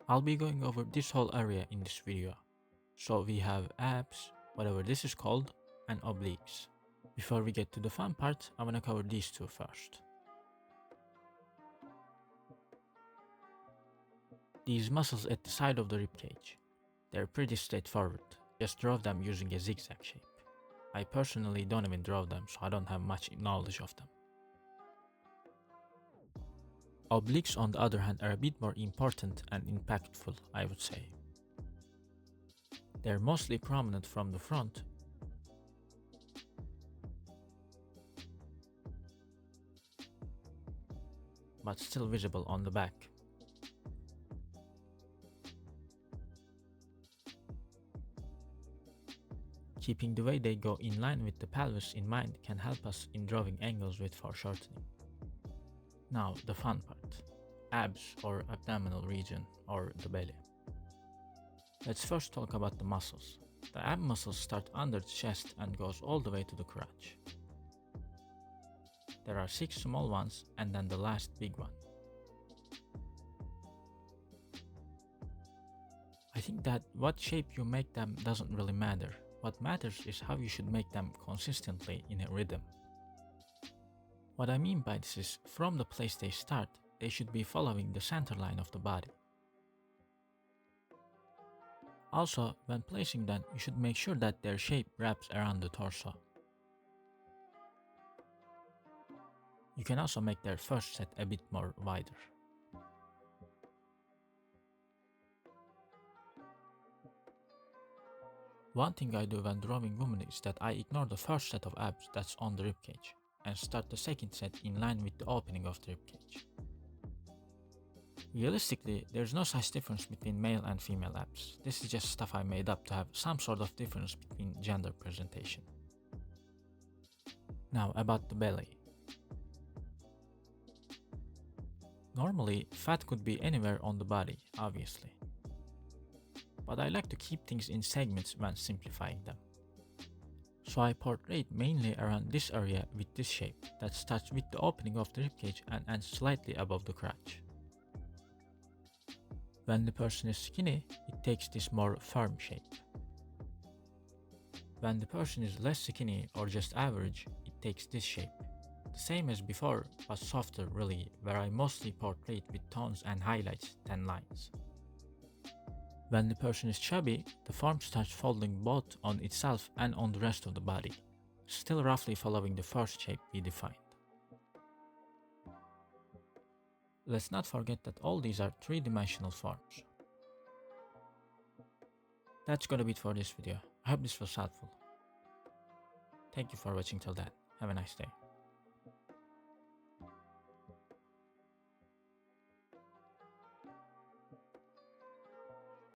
I'll be going over this whole area in this video. So we have abs, whatever this is called, and obliques. Before we get to the fun part, I wanna cover these two first. These muscles at the side of the ribcage. They're pretty straightforward, just draw them using a zigzag shape. I personally don't even draw them, so I don't have much knowledge of them. Obliques on the other hand are a bit more important and impactful, I would say. They're mostly prominent from the front, but still visible on the back. Keeping the way they go in line with the pelvis in mind can help us in drawing angles with foreshortening. Now the fun part, abs or abdominal region or the belly. Let's first talk about the muscles. The ab muscles start under the chest and goes all the way to the crotch. There are 6 small ones and then the last big one. I think that what shape you make them doesn't really matter. What matters is how you should make them consistently in a rhythm. What I mean by this is, from the place they start, they should be following the center line of the body. Also, when placing them, you should make sure that their shape wraps around the torso. You can also make their first set a bit more wider. One thing I do when drawing women is that I ignore the first set of abs that's on the ribcage and start the second set in line with the opening of the ribcage. Realistically, there's no such difference between male and female abs. This is just stuff I made up to have some sort of difference between gender presentation. Now about the belly. Normally, fat could be anywhere on the body, obviously. But I like to keep things in segments when simplifying them. So I portrayed mainly around this area with this shape that starts with the opening of the ribcage and ends slightly above the crotch. When the person is skinny, it takes this more firm shape. When the person is less skinny or just average, it takes this shape. The same as before, but softer really, where I mostly portrayed with tones and highlights than lines. When the person is chubby, the form starts folding both on itself and on the rest of the body, still roughly following the first shape we defined. Let's not forget that all these are 3-dimensional forms. That's gonna be it for this video. I hope this was helpful. Thank you for watching till then. Have a nice day.